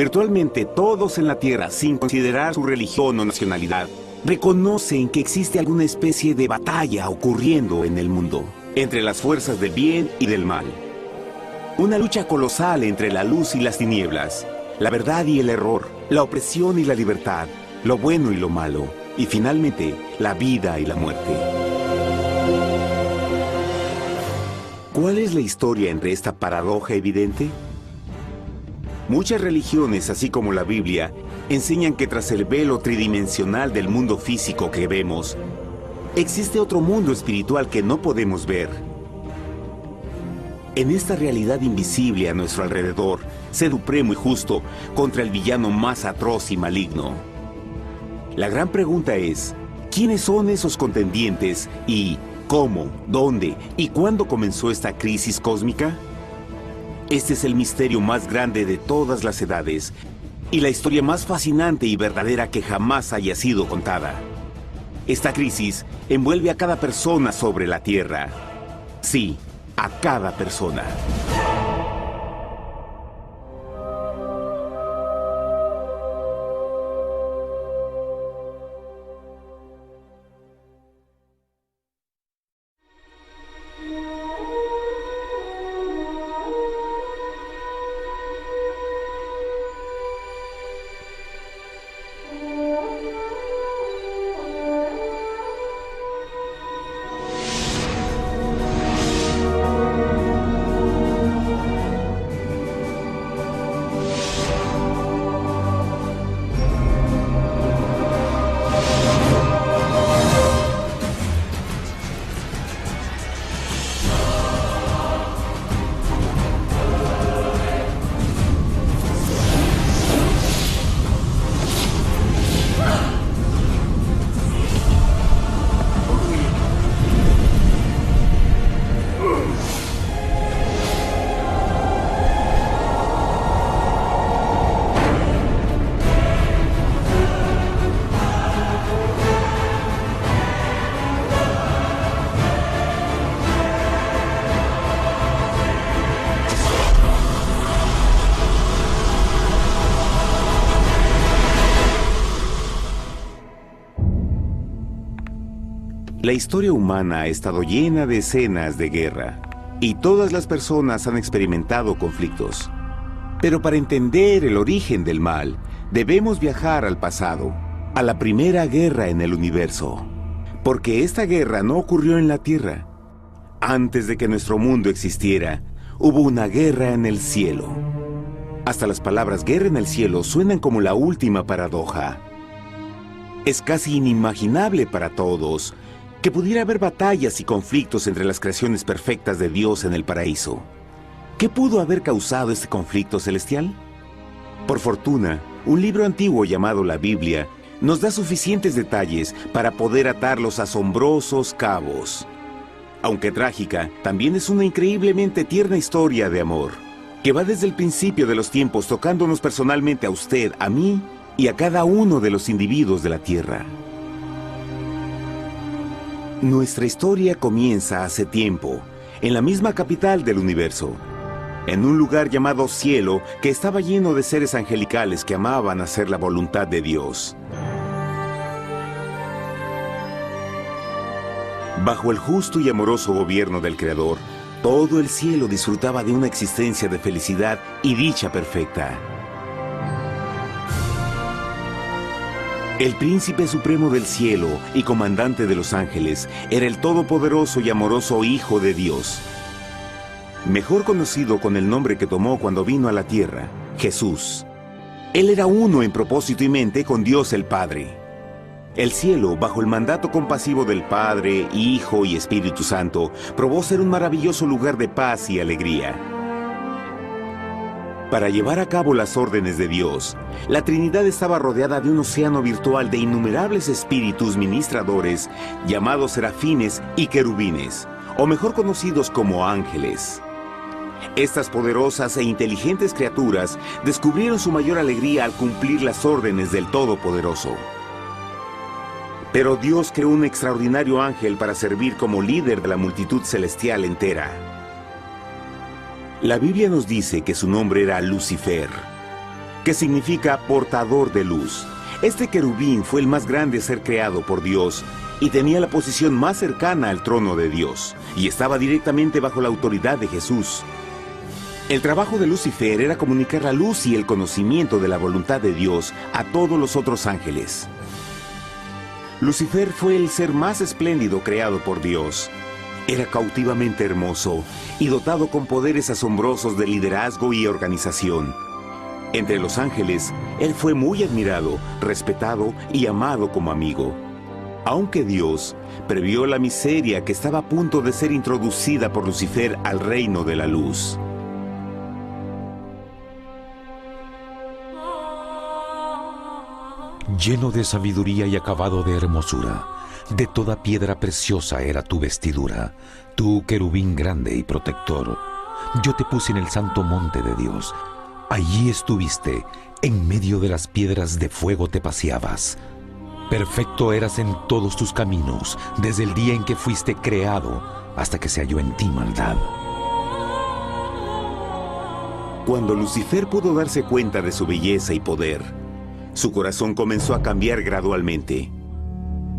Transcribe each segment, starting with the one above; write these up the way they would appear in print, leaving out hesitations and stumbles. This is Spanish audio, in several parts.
Virtualmente todos en la Tierra, sin considerar su religión o nacionalidad, reconocen que existe alguna especie de batalla ocurriendo en el mundo, entre las fuerzas del bien y del mal. Una lucha colosal entre la luz y las tinieblas, la verdad y el error, la opresión y la libertad, lo bueno y lo malo, y finalmente, la vida y la muerte. ¿Cuál es la historia entre esta paradoja evidente? Muchas religiones, así como la Biblia, enseñan que tras el velo tridimensional del mundo físico que vemos, existe otro mundo espiritual que no podemos ver. En esta realidad invisible a nuestro alrededor, sé supremo y justo contra el villano más atroz y maligno. La gran pregunta es, ¿quiénes son esos contendientes y cómo, dónde y cuándo comenzó esta crisis cósmica? Este es el misterio más grande de todas las edades y la historia más fascinante y verdadera que jamás haya sido contada. Esta crisis envuelve a cada persona sobre la Tierra. Sí, a cada persona. La historia humana ha estado llena de escenas de guerra, y todas las personas han experimentado conflictos. Pero para entender el origen del mal, debemos viajar al pasado, a la primera guerra en el universo. Porque esta guerra no ocurrió en la Tierra. Antes de que nuestro mundo existiera, hubo una guerra en el cielo. Hasta las palabras guerra en el cielo suenan como la última paradoja. Es casi inimaginable para todos que pudiera haber batallas y conflictos entre las creaciones perfectas de Dios en el paraíso. ¿Qué pudo haber causado este conflicto celestial? Por fortuna, un libro antiguo llamado la Biblia nos da suficientes detalles para poder atar los asombrosos cabos. Aunque trágica, también es una increíblemente tierna historia de amor, que va desde el principio de los tiempos tocándonos personalmente a usted, a mí y a cada uno de los individuos de la Tierra. Nuestra historia comienza hace tiempo, en la misma capital del universo, en un lugar llamado Cielo que estaba lleno de seres angelicales que amaban hacer la voluntad de Dios. Bajo el justo y amoroso gobierno del Creador, todo el cielo disfrutaba de una existencia de felicidad y dicha perfecta. El príncipe supremo del cielo y comandante de los ángeles era el todopoderoso y amoroso Hijo de Dios, mejor conocido con el nombre que tomó cuando vino a la tierra, Jesús. Él era uno en propósito y mente con Dios el Padre. El cielo, bajo el mandato compasivo del Padre, Hijo y Espíritu Santo, probó ser un maravilloso lugar de paz y alegría. Para llevar a cabo las órdenes de Dios, la Trinidad estaba rodeada de un océano virtual de innumerables espíritus ministradores llamados serafines y querubines, o mejor conocidos como ángeles. Estas poderosas e inteligentes criaturas descubrieron su mayor alegría al cumplir las órdenes del Todopoderoso. Pero Dios creó un extraordinario ángel para servir como líder de la multitud celestial entera. La Biblia nos dice que su nombre era Lucifer. que significa portador de luz. Este querubín fue el más grande ser creado por Dios y tenía la posición más cercana al trono de Dios, y estaba directamente bajo la autoridad de Jesús. El trabajo de Lucifer era comunicar la luz y el conocimiento de la voluntad de Dios a todos los otros ángeles. Lucifer fue el ser más espléndido creado por Dios. Era cautivamente hermoso y dotado con poderes asombrosos de liderazgo y organización. Entre los ángeles, él fue muy admirado, respetado y amado como amigo. Aunque Dios previó la miseria que estaba a punto de ser introducida por Lucifer al reino de la luz. Lleno de sabiduría y acabado de hermosura, de toda piedra preciosa era tu vestidura, tú querubín grande y protector. Yo te puse en el santo monte de Dios. Allí estuviste, en medio de las piedras de fuego te paseabas. Perfecto eras en todos tus caminos, desde el día en que fuiste creado, hasta que se halló en ti maldad. Cuando Lucifer pudo darse cuenta de su belleza y poder, su corazón comenzó a cambiar gradualmente.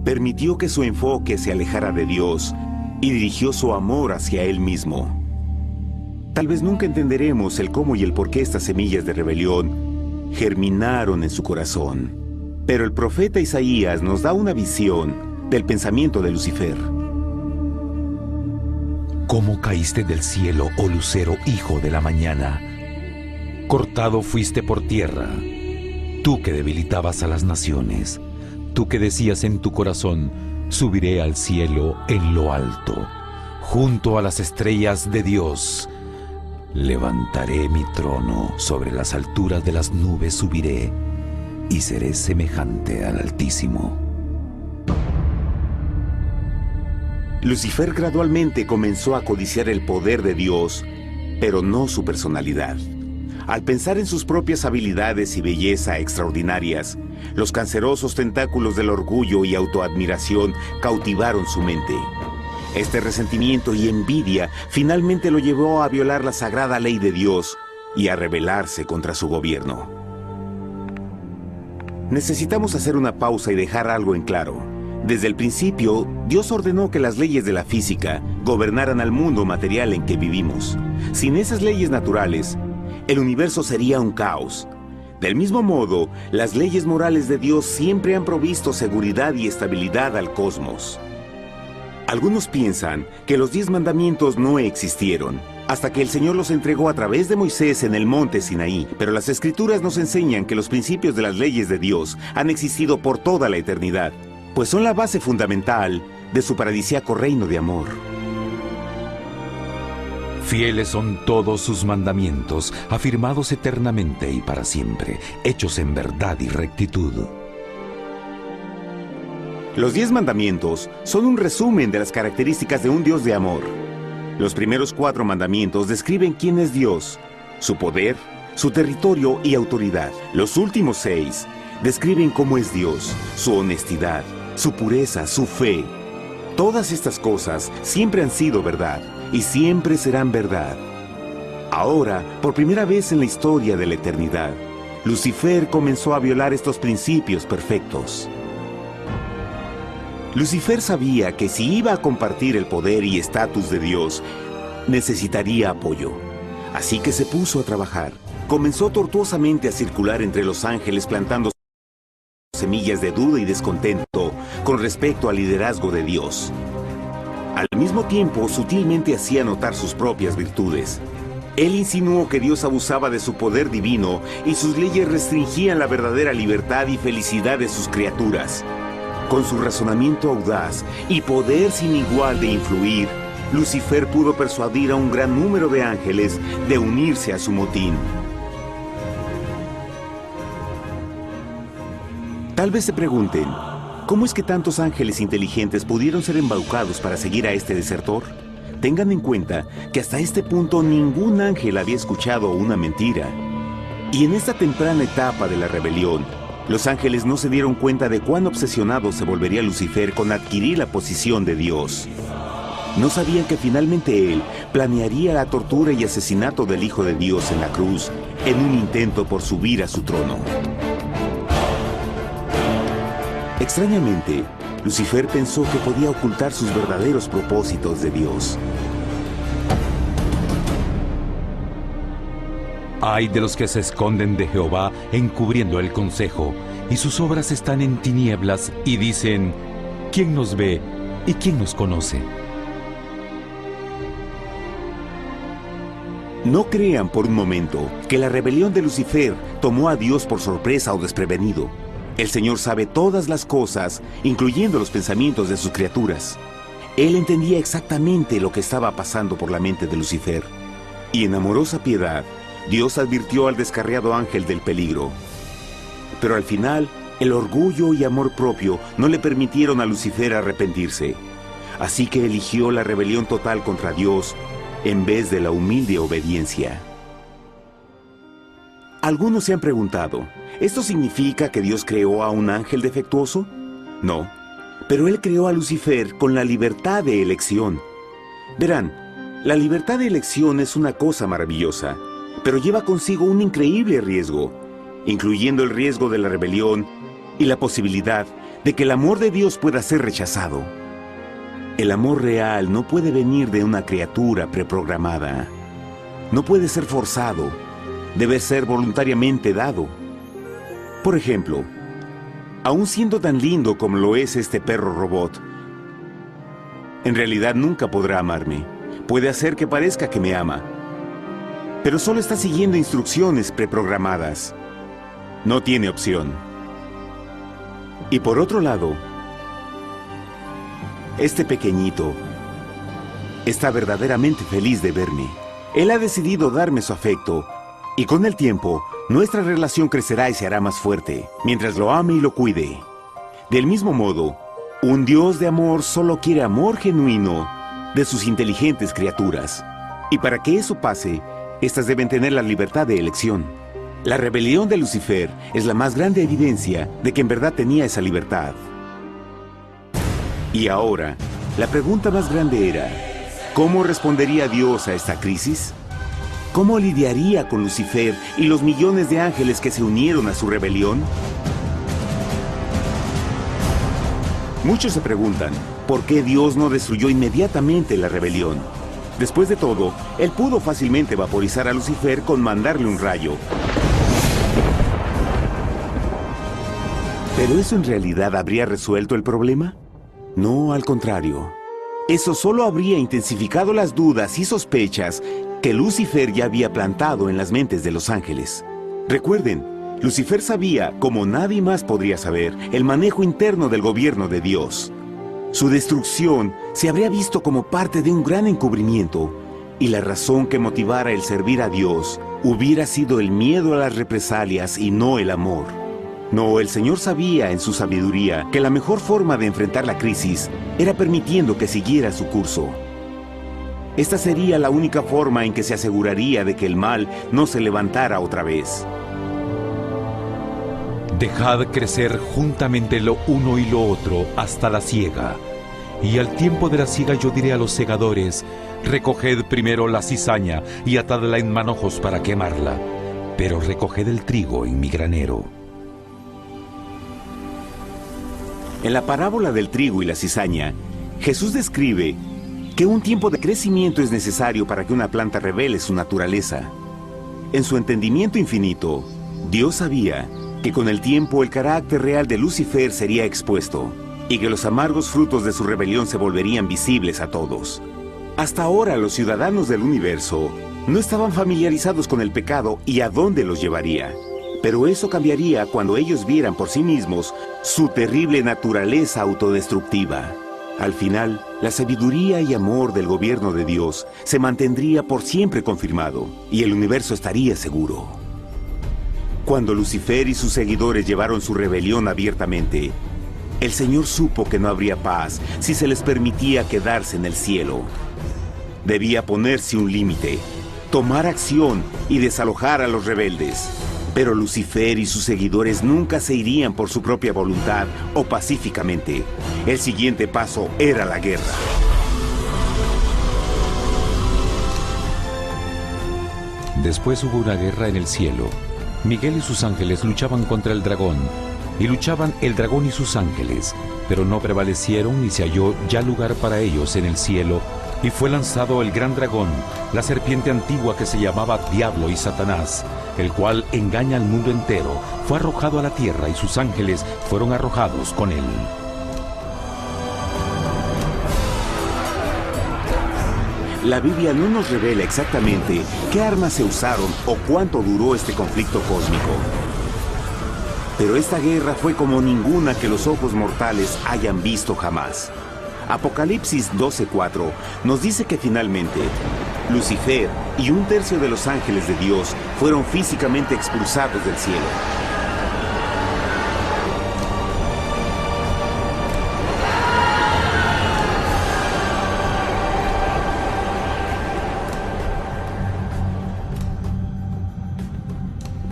Permitió que su enfoque se alejara de Dios y dirigió su amor hacia él mismo. Tal vez nunca entenderemos el cómo y el por qué estas semillas de rebelión germinaron en su corazón. Pero el profeta Isaías nos da una visión del pensamiento de Lucifer. ¿Cómo caíste del cielo, oh lucero, hijo de la mañana? Cortado fuiste por tierra. Tú que debilitabas a las naciones, tú que decías en tu corazón, subiré al cielo en lo alto, junto a las estrellas de Dios. Levantaré mi trono, sobre las alturas de las nubes subiré, y seré semejante al Altísimo. Lucifer gradualmente comenzó a codiciar el poder de Dios, pero no su personalidad. Al pensar en sus propias habilidades y belleza extraordinarias, los cancerosos tentáculos del orgullo y autoadmiración cautivaron su mente. Este resentimiento y envidia finalmente lo llevó a violar la sagrada ley de Dios y a rebelarse contra su gobierno. Necesitamos hacer una pausa y dejar algo en claro. Desde el principio, Dios ordenó que las leyes de la física gobernaran al mundo material en que vivimos. Sin esas leyes naturales, el universo sería un caos. Del mismo modo, las leyes morales de Dios siempre han provisto seguridad y estabilidad al cosmos. Algunos piensan que los 10 mandamientos no existieron, hasta que el Señor los entregó a través de Moisés en el monte Sinaí. Pero las Escrituras nos enseñan que los principios de las leyes de Dios han existido por toda la eternidad, pues son la base fundamental de su paradisíaco reino de amor. Fieles son todos sus mandamientos, afirmados eternamente y para siempre, hechos en verdad y rectitud. Los 10 mandamientos son un resumen de las características de un Dios de amor. Los primeros 4 mandamientos describen quién es Dios, su poder, su territorio y autoridad. Los últimos 6 describen cómo es Dios, su honestidad, su pureza, su fe. Todas estas cosas siempre han sido verdad y siempre serán verdad. Ahora, por primera vez en la historia de la eternidad, Lucifer comenzó a violar estos principios perfectos. Lucifer sabía que si iba a compartir el poder y estatus de Dios, necesitaría apoyo. Así que se puso a trabajar. Comenzó tortuosamente a circular entre los ángeles plantando semillas de duda y descontento con respecto al liderazgo de Dios. Al mismo tiempo, sutilmente hacía notar sus propias virtudes. Él insinuó que Dios abusaba de su poder divino y sus leyes restringían la verdadera libertad y felicidad de sus criaturas. Con su razonamiento audaz y poder sin igual de influir, Lucifer pudo persuadir a un gran número de ángeles de unirse a su motín. Tal vez se pregunten, ¿cómo es que tantos ángeles inteligentes pudieron ser embaucados para seguir a este desertor? Tengan en cuenta que hasta este punto ningún ángel había escuchado una mentira. Y en esta temprana etapa de la rebelión, los ángeles no se dieron cuenta de cuán obsesionado se volvería Lucifer con adquirir la posición de Dios. No sabían que finalmente él planearía la tortura y asesinato del Hijo de Dios en la cruz en un intento por subir a su trono. Extrañamente, Lucifer pensó que podía ocultar sus verdaderos propósitos de Dios. Ay de los que se esconden de Jehová encubriendo el consejo, y sus obras están en tinieblas y dicen: ¿quién nos ve y quién nos conoce? No crean por un momento que la rebelión de Lucifer tomó a Dios por sorpresa o desprevenido. El Señor sabe todas las cosas, incluyendo los pensamientos de sus criaturas. Él entendía exactamente lo que estaba pasando por la mente de Lucifer. Y en amorosa piedad, Dios advirtió al descarriado ángel del peligro. Pero al final, el orgullo y amor propio no le permitieron a Lucifer arrepentirse. Así que eligió la rebelión total contra Dios en vez de la humilde obediencia. Algunos se han preguntado, ¿esto significa que Dios creó a un ángel defectuoso? No, pero Él creó a Lucifer con la libertad de elección. Verán, la libertad de elección es una cosa maravillosa, pero lleva consigo un increíble riesgo, incluyendo el riesgo de la rebelión y la posibilidad de que el amor de Dios pueda ser rechazado. El amor real no puede venir de una criatura preprogramada. No puede ser forzado. Debe ser voluntariamente dado. Por ejemplo, aun siendo tan lindo como lo es este perro robot, en realidad nunca podrá amarme. Puede hacer que parezca que me ama, pero solo está siguiendo instrucciones preprogramadas. No tiene opción. Y por otro lado, este pequeñito está verdaderamente feliz de verme. Él ha decidido darme su afecto, y con el tiempo, nuestra relación crecerá y se hará más fuerte, mientras lo ame y lo cuide. Del mismo modo, un Dios de amor solo quiere amor genuino de sus inteligentes criaturas. Y para que eso pase, estas deben tener la libertad de elección. La rebelión de Lucifer es la más grande evidencia de que en verdad tenía esa libertad. Y ahora, la pregunta más grande era, ¿cómo respondería Dios a esta crisis? ¿Cómo lidiaría con Lucifer y los millones de ángeles que se unieron a su rebelión? Muchos se preguntan, ¿por qué Dios no destruyó inmediatamente la rebelión? Después de todo, Él pudo fácilmente vaporizar a Lucifer con mandarle un rayo. ¿Pero eso en realidad habría resuelto el problema? No, al contrario. Eso solo habría intensificado las dudas y sospechas que Lucifer ya había plantado en las mentes de los ángeles. Recuerden, Lucifer sabía, como nadie más podría saber, el manejo interno del gobierno de Dios. Su destrucción se habría visto como parte de un gran encubrimiento, y la razón que motivara el servir a Dios hubiera sido el miedo a las represalias y no el amor. No, el Señor sabía en su sabiduría que la mejor forma de enfrentar la crisis era permitiendo que siguiera su curso. Esta sería la única forma en que se aseguraría de que el mal no se levantara otra vez. Dejad crecer juntamente lo uno y lo otro hasta la siega. Y al tiempo de la siega yo diré a los segadores: recoged primero la cizaña y atadla en manojos para quemarla, pero recoged el trigo en mi granero. En la parábola del trigo y la cizaña, Jesús describe que un tiempo de crecimiento es necesario para que una planta revele su naturaleza. En su entendimiento infinito, Dios sabía que con el tiempo el carácter real de Lucifer sería expuesto y que los amargos frutos de su rebelión se volverían visibles a todos. Hasta ahora los ciudadanos del universo no estaban familiarizados con el pecado y a dónde los llevaría. Pero eso cambiaría cuando ellos vieran por sí mismos su terrible naturaleza autodestructiva. Al final, la sabiduría y amor del gobierno de Dios se mantendría por siempre confirmado y el universo estaría seguro. Cuando Lucifer y sus seguidores llevaron su rebelión abiertamente, el Señor supo que no habría paz si se les permitía quedarse en el cielo. Debía ponerse un límite, tomar acción y desalojar a los rebeldes. Pero Lucifer y sus seguidores nunca se irían por su propia voluntad o pacíficamente. El siguiente paso era la guerra. Después hubo una guerra en el cielo. Miguel y sus ángeles luchaban contra el dragón, y luchaban el dragón y sus ángeles, pero no prevalecieron y se halló ya lugar para ellos en el cielo, y fue lanzado el gran dragón, la serpiente antigua que se llamaba Diablo y Satanás, el cual engaña al mundo entero. Fue arrojado a la tierra y sus ángeles fueron arrojados con él. La Biblia no nos revela exactamente qué armas se usaron o cuánto duró este conflicto cósmico. Pero esta guerra fue como ninguna que los ojos mortales hayan visto jamás. Apocalipsis 12:4 nos dice que finalmente Lucifer y un tercio de los ángeles de Dios fueron físicamente expulsados del cielo.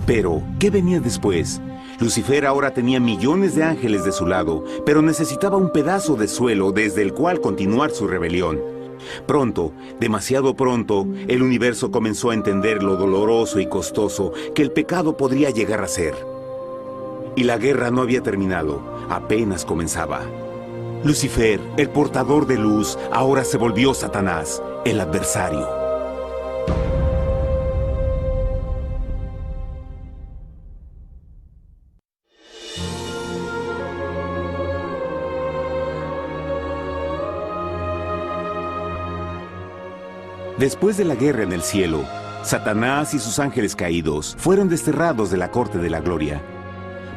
Pero, ¿qué venía después? Lucifer ahora tenía millones de ángeles de su lado, pero necesitaba un pedazo de suelo desde el cual continuar su rebelión. Pronto, demasiado pronto, el universo comenzó a entender lo doloroso y costoso que el pecado podría llegar a ser. Y la guerra no había terminado, apenas comenzaba. Lucifer, el portador de luz, ahora se volvió Satanás, el adversario. Después de la guerra en el cielo, Satanás y sus ángeles caídos fueron desterrados de la corte de la gloria.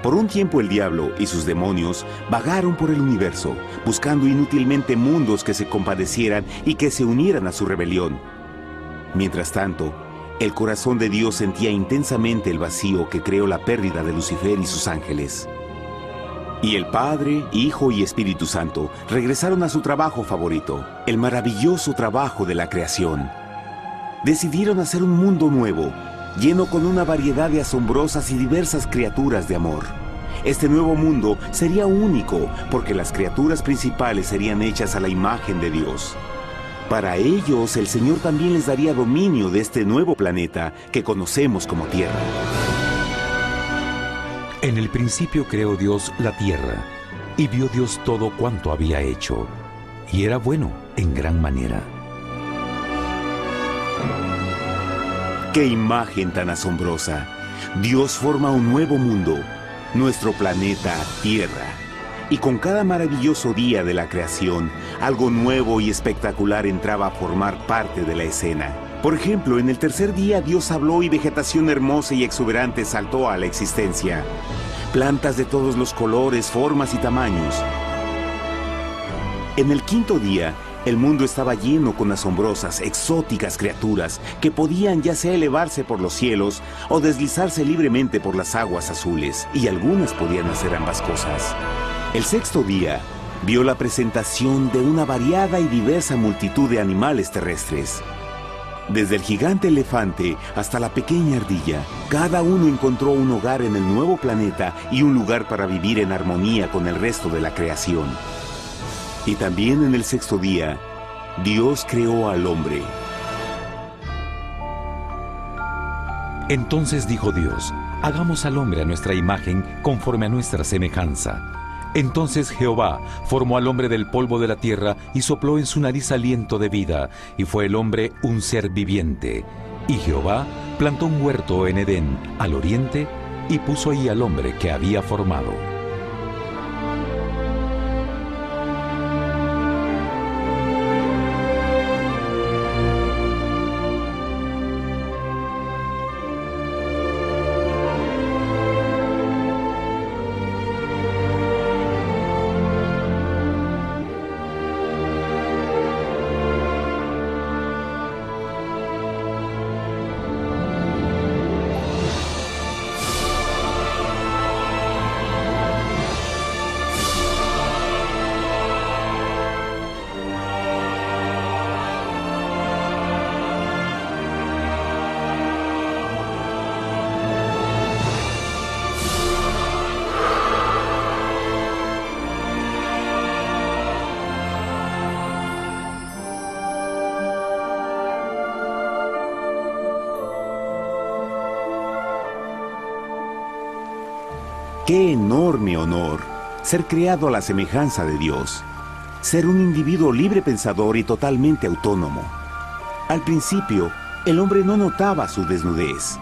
Por un tiempo el diablo y sus demonios vagaron por el universo, buscando inútilmente mundos que se compadecieran y que se unieran a su rebelión. Mientras tanto, el corazón de Dios sentía intensamente el vacío que creó la pérdida de Lucifer y sus ángeles. Y el Padre, Hijo y Espíritu Santo regresaron a su trabajo favorito, el maravilloso trabajo de la creación. Decidieron hacer un mundo nuevo, lleno con una variedad de asombrosas y diversas criaturas de amor. Este nuevo mundo sería único, porque las criaturas principales serían hechas a la imagen de Dios. Para ellos, el Señor también les daría dominio de este nuevo planeta que conocemos como Tierra. En el principio creó Dios la tierra, y vio Dios todo cuanto había hecho, y era bueno en gran manera. ¡Qué imagen tan asombrosa! Dios forma un nuevo mundo, nuestro planeta Tierra. Y con cada maravilloso día de la creación, algo nuevo y espectacular entraba a formar parte de la escena. Por ejemplo, en el tercer día Dios habló y vegetación hermosa y exuberante saltó a la existencia. Plantas de todos los colores, formas y tamaños. En el quinto día, el mundo estaba lleno con asombrosas, exóticas criaturas que podían ya sea elevarse por los cielos o deslizarse libremente por las aguas azules, y algunas podían hacer ambas cosas. El sexto día vio la presentación de una variada y diversa multitud de animales terrestres. Desde el gigante elefante hasta la pequeña ardilla, cada uno encontró un hogar en el nuevo planeta y un lugar para vivir en armonía con el resto de la creación. Y también en el sexto día, Dios creó al hombre. Entonces dijo Dios: hagamos al hombre a nuestra imagen, conforme a nuestra semejanza. Entonces Jehová formó al hombre del polvo de la tierra y sopló en su nariz aliento de vida, y fue el hombre un ser viviente. Y Jehová plantó un huerto en Edén, al oriente, y puso ahí al hombre que había formado. ¡Qué enorme honor! Ser creado a la semejanza de Dios. Ser un individuo libre pensador y totalmente autónomo. Al principio, el hombre no notaba su desnudez.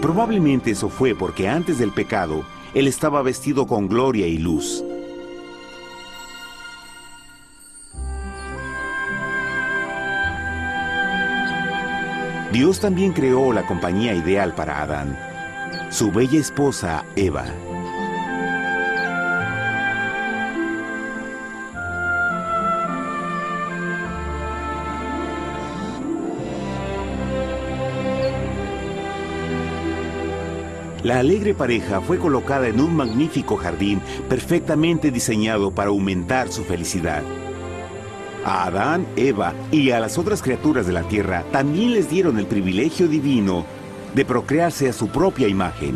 Probablemente eso fue porque antes del pecado, él estaba vestido con gloria y luz. Dios también creó la compañía ideal para Adán, su bella esposa Eva. La alegre pareja fue colocada en un magnífico jardín perfectamente diseñado para aumentar su felicidad. A Adán, Eva y a las otras criaturas de la tierra también les dieron el privilegio divino de procrearse a su propia imagen.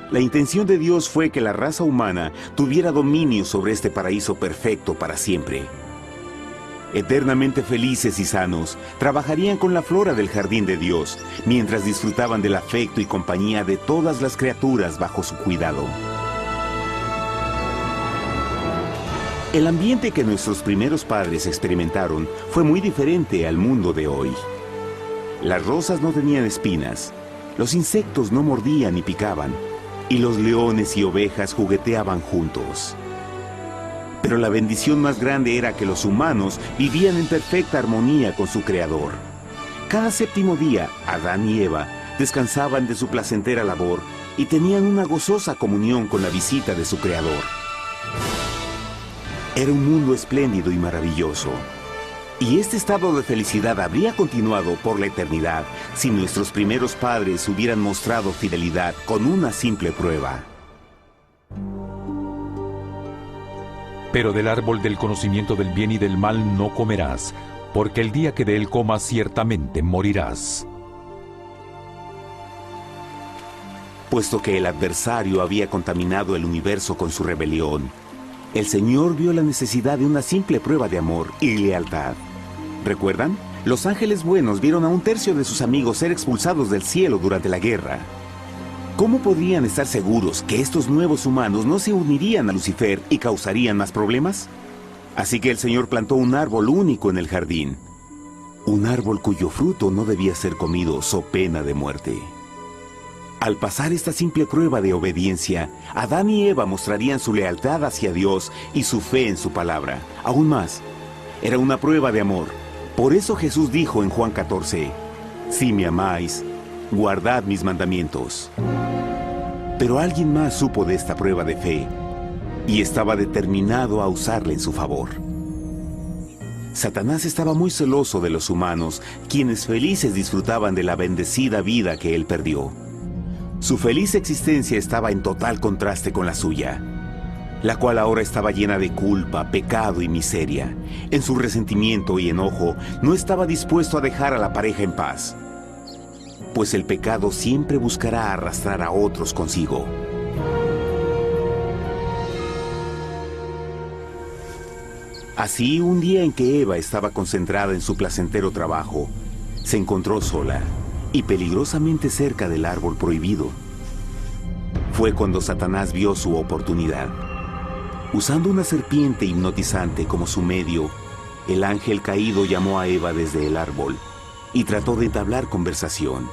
La intención de Dios fue que la raza humana tuviera dominio sobre este paraíso perfecto para siempre. Eternamente felices y sanos, trabajarían con la flora del jardín de Dios, mientras disfrutaban del afecto y compañía de todas las criaturas bajo su cuidado. El ambiente que nuestros primeros padres experimentaron fue muy diferente al mundo de hoy. Las rosas no tenían espinas, los insectos no mordían ni picaban, y los leones y ovejas jugueteaban juntos. Pero la bendición más grande era que los humanos vivían en perfecta armonía con su Creador. Cada séptimo día, Adán y Eva descansaban de su placentera labor y tenían una gozosa comunión con la visita de su Creador. Era un mundo espléndido y maravilloso. Y este estado de felicidad habría continuado por la eternidad si nuestros primeros padres hubieran mostrado fidelidad con una simple prueba. Pero del árbol del conocimiento del bien y del mal no comerás, porque el día que de él comas ciertamente morirás. Puesto que el adversario había contaminado el universo con su rebelión, el Señor vio la necesidad de una simple prueba de amor y lealtad. ¿Recuerdan? Los ángeles buenos vieron a un tercio de sus amigos ser expulsados del cielo durante la guerra. ¿Cómo podrían estar seguros que estos nuevos humanos no se unirían a Lucifer y causarían más problemas? Así que el Señor plantó un árbol único en el jardín. Un árbol cuyo fruto no debía ser comido so pena de muerte. Al pasar esta simple prueba de obediencia, Adán y Eva mostrarían su lealtad hacia Dios y su fe en su palabra. Aún más, era una prueba de amor. Por eso Jesús dijo en Juan 14, «Si me amáis, guardad mis mandamientos». Pero alguien más supo de esta prueba de fe y estaba determinado a usarla en su favor. Satanás estaba muy celoso de los humanos, quienes felices disfrutaban de la bendecida vida que él perdió. Su feliz existencia estaba en total contraste con la suya, la cual ahora estaba llena de culpa, pecado y miseria. En su resentimiento y enojo, no estaba dispuesto a dejar a la pareja en paz, pues el pecado siempre buscará arrastrar a otros consigo. Así, un día en que Eva estaba concentrada en su placentero trabajo, se encontró sola y peligrosamente cerca del árbol prohibido. Fue cuando Satanás vio su oportunidad. Usando una serpiente hipnotizante como su medio, el ángel caído llamó a Eva desde el árbol y trató de entablar conversación.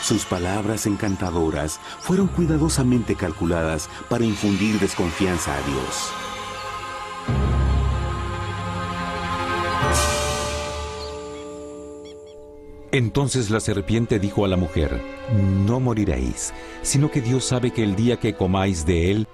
Sus palabras encantadoras fueron cuidadosamente calculadas para infundir desconfianza a Dios. Entonces la serpiente dijo a la mujer, «No moriréis, sino que Dios sabe que el día que comáis de él,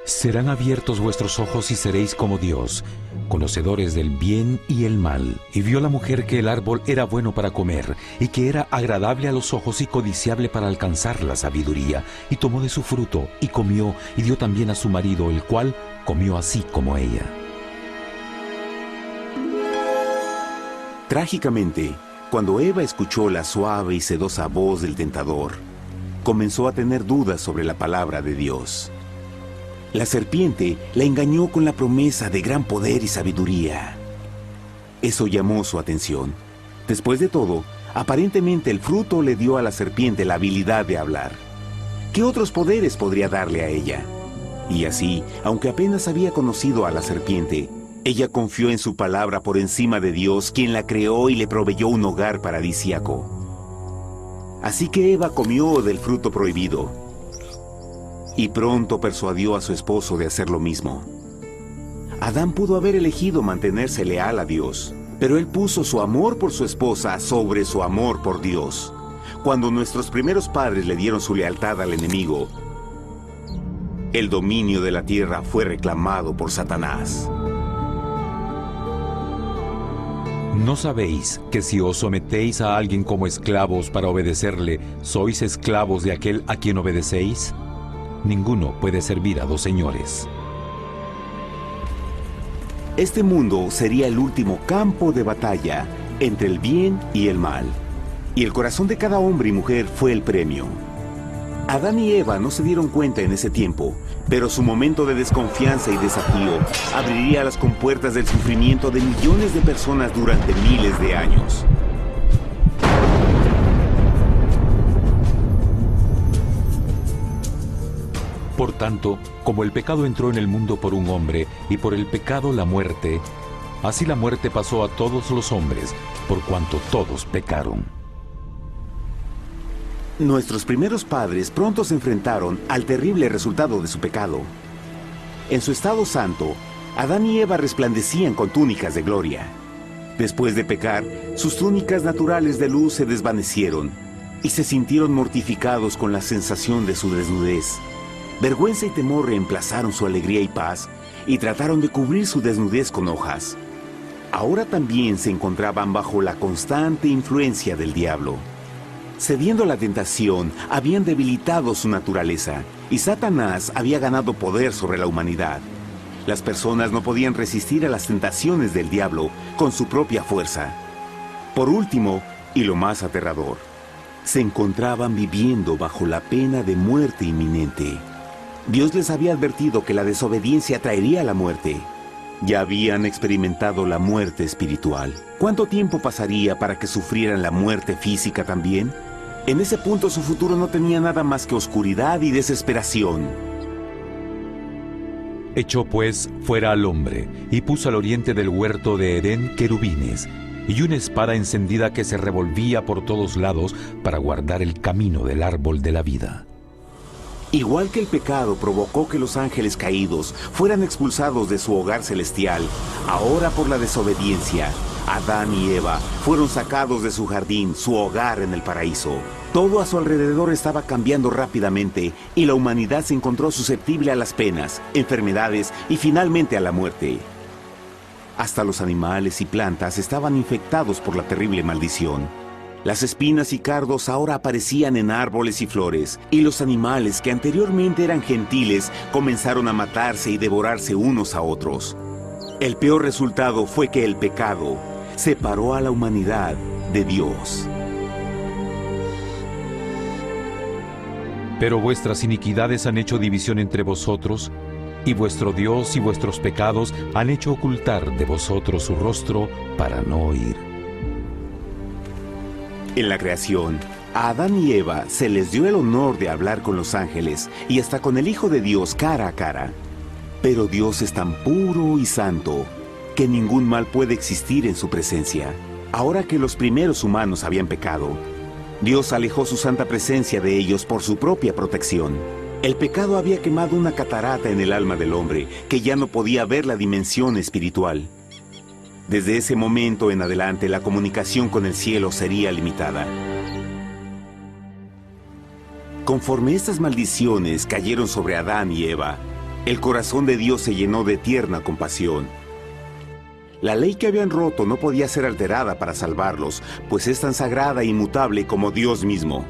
serán abiertos vuestros ojos y seréis como Dios, conocedores del bien y el mal». Y vio la mujer que el árbol era bueno para comer, y que era agradable a los ojos y codiciable para alcanzar la sabiduría, y tomó de su fruto, y comió, y dio también a su marido, el cual comió así como ella. Trágicamente, cuando Eva escuchó la suave y sedosa voz del tentador, comenzó a tener dudas sobre la palabra de Dios. La serpiente la engañó con la promesa de gran poder y sabiduría. Eso llamó su atención. Después de todo, aparentemente el fruto le dio a la serpiente la habilidad de hablar. ¿Qué otros poderes podría darle a ella? Y así, aunque apenas había conocido a la serpiente, ella confió en su palabra por encima de Dios, quien la creó y le proveyó un hogar paradisíaco. Así que Eva comió del fruto prohibido y pronto persuadió a su esposo de hacer lo mismo. Adán pudo haber elegido mantenerse leal a Dios, pero él puso su amor por su esposa sobre su amor por Dios. Cuando nuestros primeros padres le dieron su lealtad al enemigo, el dominio de la tierra fue reclamado por Satanás. ¿No sabéis que si os sometéis a alguien como esclavos para obedecerle, sois esclavos de aquel a quien obedecéis? Ninguno puede servir a dos señores. Este mundo sería el último campo de batalla entre el bien y el mal. Y el corazón de cada hombre y mujer fue el premio. Adán y Eva no se dieron cuenta en ese tiempo, pero su momento de desconfianza y desafío abriría las compuertas del sufrimiento de millones de personas durante miles de años. Por tanto, como el pecado entró en el mundo por un hombre, y por el pecado la muerte, así la muerte pasó a todos los hombres, por cuanto todos pecaron. Nuestros primeros padres pronto se enfrentaron al terrible resultado de su pecado. En su estado santo, Adán y Eva resplandecían con túnicas de gloria. Después de pecar, sus túnicas naturales de luz se desvanecieron y se sintieron mortificados con la sensación de su desnudez. Vergüenza y temor reemplazaron su alegría y paz y trataron de cubrir su desnudez con hojas. Ahora también se encontraban bajo la constante influencia del diablo. Cediendo a la tentación, habían debilitado su naturaleza y Satanás había ganado poder sobre la humanidad. Las personas no podían resistir a las tentaciones del diablo con su propia fuerza. Por último, y lo más aterrador, se encontraban viviendo bajo la pena de muerte inminente. Dios les había advertido que la desobediencia traería la muerte. Ya habían experimentado la muerte espiritual. ¿Cuánto tiempo pasaría para que sufrieran la muerte física también? En ese punto su futuro no tenía nada más que oscuridad y desesperación. Echó pues fuera al hombre, y puso al oriente del huerto de Edén querubines, y una espada encendida que se revolvía por todos lados para guardar el camino del árbol de la vida. Igual que el pecado provocó que los ángeles caídos fueran expulsados de su hogar celestial, ahora por la desobediencia, Adán y Eva fueron sacados de su jardín, su hogar en el paraíso. Todo a su alrededor estaba cambiando rápidamente y la humanidad se encontró susceptible a las penas, enfermedades y finalmente a la muerte. Hasta los animales y plantas estaban infectados por la terrible maldición. Las espinas y cardos ahora aparecían en árboles y flores, y los animales que anteriormente eran gentiles comenzaron a matarse y devorarse unos a otros. El peor resultado fue que el pecado separó a la humanidad de Dios. Pero vuestras iniquidades han hecho división entre vosotros, y vuestro Dios y vuestros pecados han hecho ocultar de vosotros su rostro para no oír. En la creación, a Adán y Eva se les dio el honor de hablar con los ángeles y hasta con el Hijo de Dios cara a cara. Pero Dios es tan puro y santo que ningún mal puede existir en su presencia. Ahora que los primeros humanos habían pecado, Dios alejó su santa presencia de ellos por su propia protección. El pecado había quemado una catarata en el alma del hombre que ya no podía ver la dimensión espiritual. Desde ese momento en adelante, la comunicación con el cielo sería limitada. Conforme estas maldiciones cayeron sobre Adán y Eva, el corazón de Dios se llenó de tierna compasión. La ley que habían roto no podía ser alterada para salvarlos, pues es tan sagrada e inmutable como Dios mismo.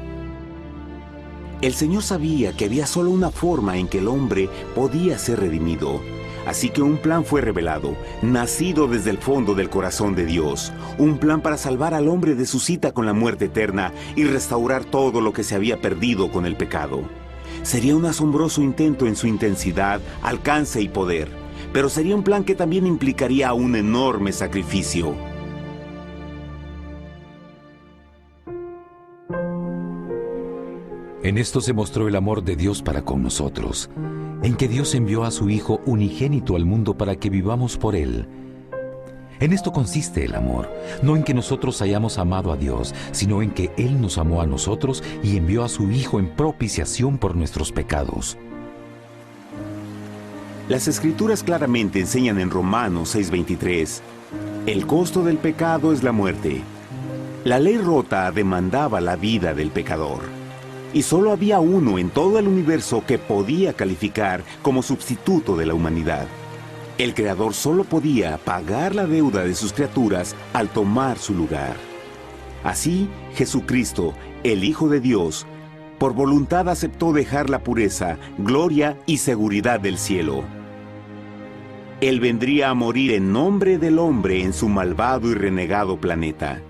El Señor sabía que había solo una forma en que el hombre podía ser redimido. Así que un plan fue revelado, nacido desde el fondo del corazón de Dios. Un plan para salvar al hombre de su cita con la muerte eterna y restaurar todo lo que se había perdido con el pecado. Sería un asombroso intento en su intensidad, alcance y poder, pero sería un plan que también implicaría un enorme sacrificio. En esto se mostró el amor de Dios para con nosotros, en que Dios envió a su Hijo unigénito al mundo para que vivamos por Él. En esto consiste el amor, no en que nosotros hayamos amado a Dios, sino en que Él nos amó a nosotros y envió a su Hijo en propiciación por nuestros pecados. Las Escrituras claramente enseñan en Romanos 6:23, el costo del pecado es la muerte. La ley rota demandaba la vida del pecador. Y solo había uno en todo el universo que podía calificar como sustituto de la humanidad. El Creador solo podía pagar la deuda de sus criaturas al tomar su lugar. Así, Jesucristo, el Hijo de Dios, por voluntad aceptó dejar la pureza, gloria y seguridad del cielo. Él vendría a morir en nombre del hombre en su malvado y renegado planeta.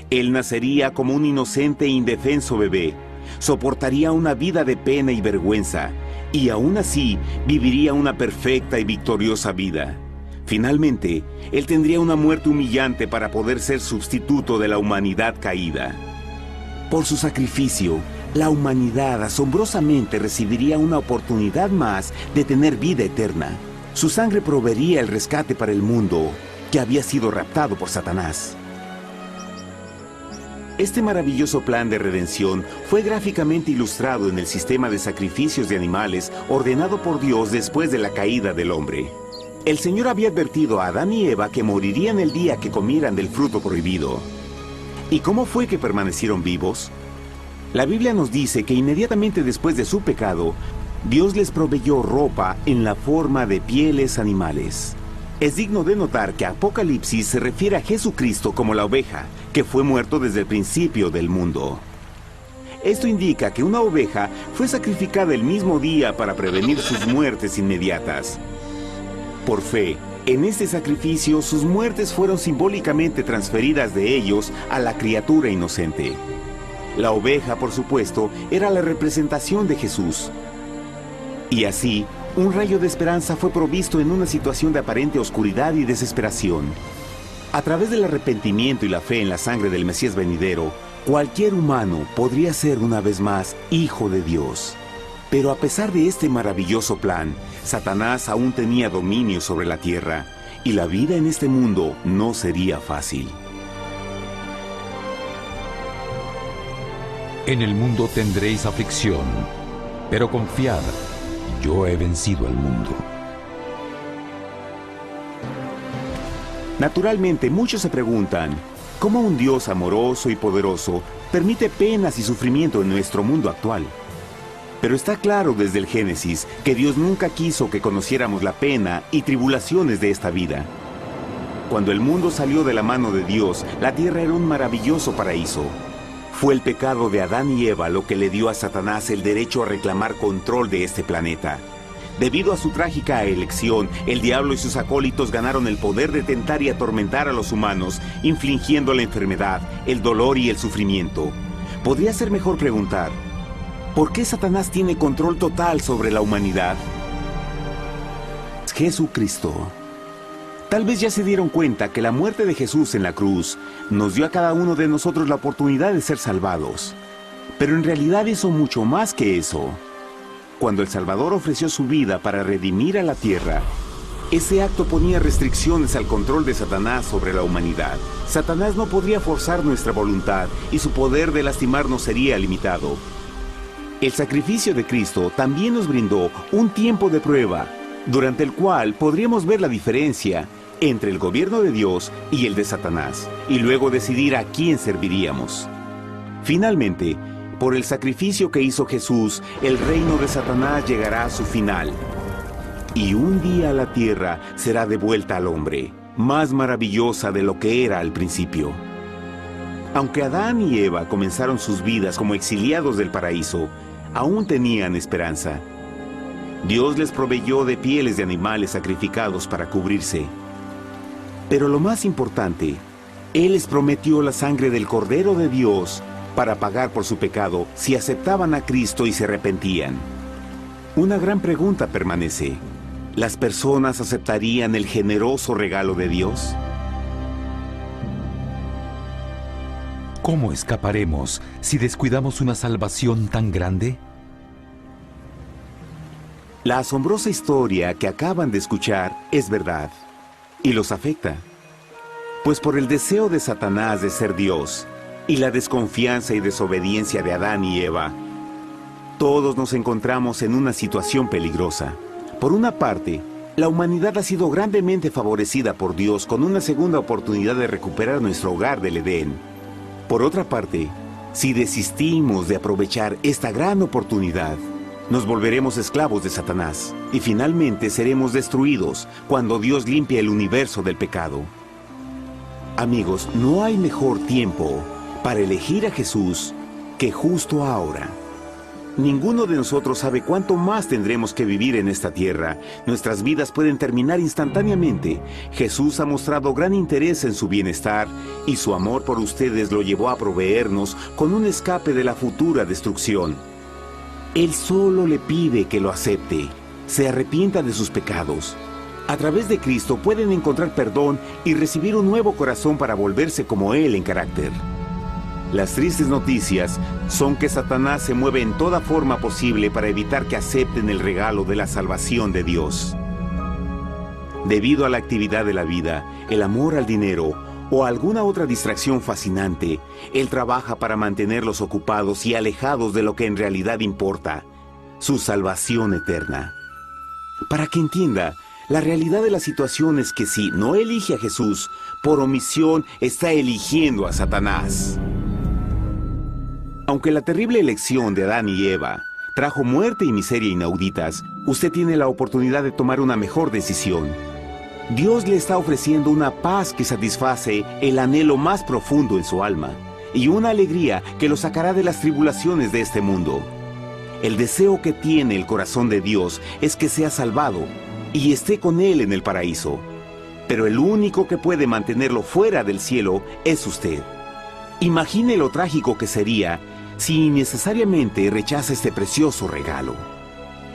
Él nacería como un inocente e indefenso bebé, soportaría una vida de pena y vergüenza, y aún así viviría una perfecta y victoriosa vida. Finalmente, Él tendría una muerte humillante para poder ser sustituto de la humanidad caída. Por su sacrificio, la humanidad asombrosamente recibiría una oportunidad más de tener vida eterna. Su sangre proveería el rescate para el mundo que había sido raptado por Satanás. Este maravilloso plan de redención fue gráficamente ilustrado en el sistema de sacrificios de animales ordenado por Dios después de la caída del hombre. El Señor había advertido a Adán y Eva que morirían el día que comieran del fruto prohibido. ¿Y cómo fue que permanecieron vivos? La Biblia nos dice que inmediatamente después de su pecado, Dios les proveyó ropa en la forma de pieles animales. Es digno de notar que Apocalipsis se refiere a Jesucristo como la oveja, que fue muerto desde el principio del mundo. Esto indica que una oveja fue sacrificada el mismo día para prevenir sus muertes inmediatas. Por fe, en este sacrificio sus muertes fueron simbólicamente transferidas de ellos a la criatura inocente. La oveja, por supuesto, era la representación de Jesús. Y así, un rayo de esperanza fue provisto en una situación de aparente oscuridad y desesperación. A través del arrepentimiento y la fe en la sangre del Mesías venidero, cualquier humano podría ser una vez más hijo de Dios. Pero a pesar de este maravilloso plan, Satanás aún tenía dominio sobre la tierra, y la vida en este mundo no sería fácil. En el mundo tendréis aflicción, pero confiad, yo he vencido al mundo. Naturalmente, muchos se preguntan, ¿cómo un Dios amoroso y poderoso permite penas y sufrimiento en nuestro mundo actual? Pero está claro desde el Génesis que Dios nunca quiso que conociéramos la pena y tribulaciones de esta vida. Cuando el mundo salió de la mano de Dios, la tierra era un maravilloso paraíso. Fue el pecado de Adán y Eva lo que le dio a Satanás el derecho a reclamar control de este planeta. Debido a su trágica elección, el diablo y sus acólitos ganaron el poder de tentar y atormentar a los humanos, infligiendo la enfermedad, el dolor y el sufrimiento. Podría ser mejor preguntar, ¿por qué Satanás tiene control total sobre la humanidad? Jesucristo. Tal vez ya se dieron cuenta que la muerte de Jesús en la cruz nos dio a cada uno de nosotros la oportunidad de ser salvados. Pero en realidad hizo mucho más que eso. Cuando el Salvador ofreció su vida para redimir a la tierra, ese acto ponía restricciones al control de Satanás sobre la humanidad. Satanás no podría forzar nuestra voluntad y su poder de lastimarnos sería limitado. El sacrificio de Cristo también nos brindó un tiempo de prueba, durante el cual podríamos ver la diferencia entre el gobierno de Dios y el de Satanás, y luego decidir a quién serviríamos. Finalmente, por el sacrificio que hizo Jesús, el reino de Satanás llegará a su final. Y un día la tierra será devuelta al hombre, más maravillosa de lo que era al principio. Aunque Adán y Eva comenzaron sus vidas como exiliados del paraíso, aún tenían esperanza. Dios les proveyó de pieles de animales sacrificados para cubrirse. Pero lo más importante, Él les prometió la sangre del Cordero de Dios para pagar por su pecado si aceptaban a Cristo y se arrepentían. Una gran pregunta permanece. ¿Las personas aceptarían el generoso regalo de Dios? ¿Cómo escaparemos si descuidamos una salvación tan grande? La asombrosa historia que acaban de escuchar es verdad y los afecta. Pues por el deseo de Satanás de ser Dios y la desconfianza y desobediencia de Adán y Eva, todos nos encontramos en una situación peligrosa. Por una parte, la humanidad ha sido grandemente favorecida por Dios con una segunda oportunidad de recuperar nuestro hogar del Edén. Por otra parte, si desistimos de aprovechar esta gran oportunidad, nos volveremos esclavos de Satanás y finalmente seremos destruidos cuando Dios limpie el universo del pecado. Amigos, no hay mejor tiempo para elegir a Jesús que justo ahora. Ninguno de nosotros sabe cuánto más tendremos que vivir en esta tierra. Nuestras vidas pueden terminar instantáneamente. Jesús ha mostrado gran interés en su bienestar y su amor por ustedes lo llevó a proveernos con un escape de la futura destrucción. Él solo le pide que lo acepte, se arrepienta de sus pecados. A través de Cristo pueden encontrar perdón y recibir un nuevo corazón para volverse como Él en carácter. Las tristes noticias son que Satanás se mueve en toda forma posible para evitar que acepten el regalo de la salvación de Dios. Debido a la actividad de la vida, el amor al dinero o alguna otra distracción fascinante, Él trabaja para mantenerlos ocupados y alejados de lo que en realidad importa, su salvación eterna. Para que entienda, la realidad de la situación es que si no elige a Jesús, por omisión está eligiendo a Satanás. Aunque la terrible elección de Adán y Eva trajo muerte y miseria inauditas, usted tiene la oportunidad de tomar una mejor decisión. Dios le está ofreciendo una paz que satisface el anhelo más profundo en su alma y una alegría que lo sacará de las tribulaciones de este mundo. El deseo que tiene el corazón de Dios es que sea salvado y esté con Él en el paraíso. Pero el único que puede mantenerlo fuera del cielo es usted. Imagine lo trágico que sería si innecesariamente rechaza este precioso regalo.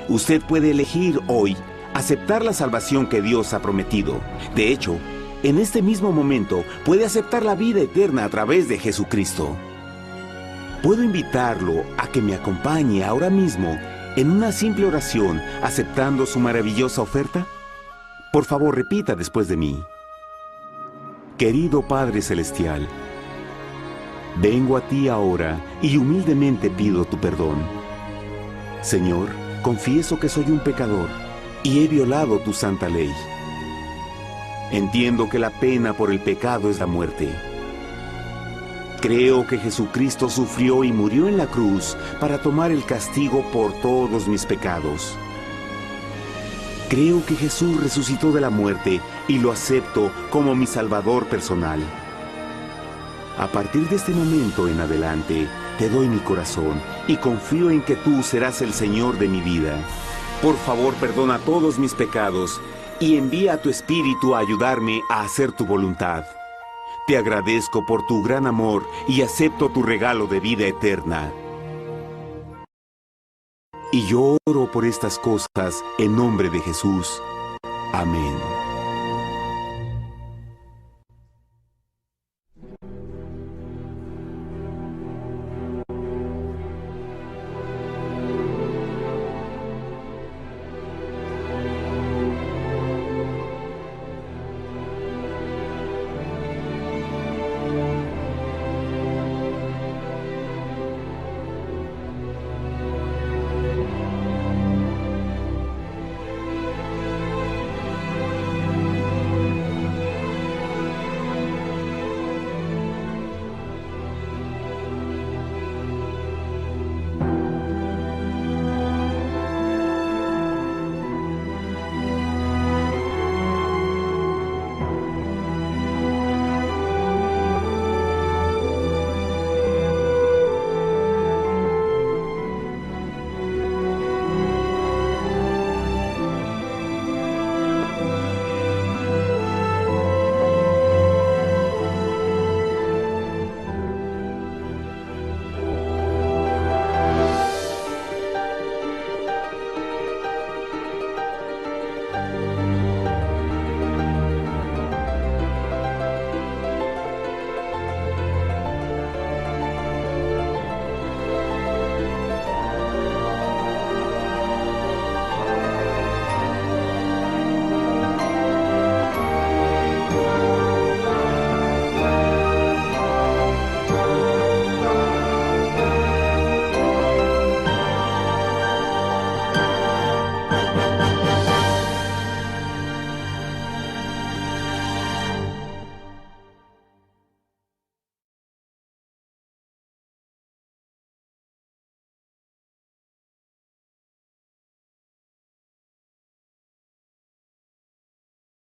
Usted puede elegir hoy aceptar la salvación que Dios ha prometido. De hecho, en este mismo momento puede aceptar la vida eterna a través de Jesucristo. ¿Puedo invitarlo a que me acompañe ahora mismo en una simple oración aceptando su maravillosa oferta? Por favor, repita después de mí. Querido Padre Celestial, vengo a ti ahora y humildemente pido tu perdón. Señor, confieso que soy un pecador y he violado tu santa ley. Entiendo que la pena por el pecado es la muerte. Creo que Jesucristo sufrió y murió en la cruz para tomar el castigo por todos mis pecados. Creo que Jesús resucitó de la muerte y lo acepto como mi Salvador personal. A partir de este momento en adelante, te doy mi corazón y confío en que tú serás el Señor de mi vida. Por favor, perdona todos mis pecados y envía a tu Espíritu a ayudarme a hacer tu voluntad. Te agradezco por tu gran amor y acepto tu regalo de vida eterna. Y yo oro por estas cosas en nombre de Jesús. Amén.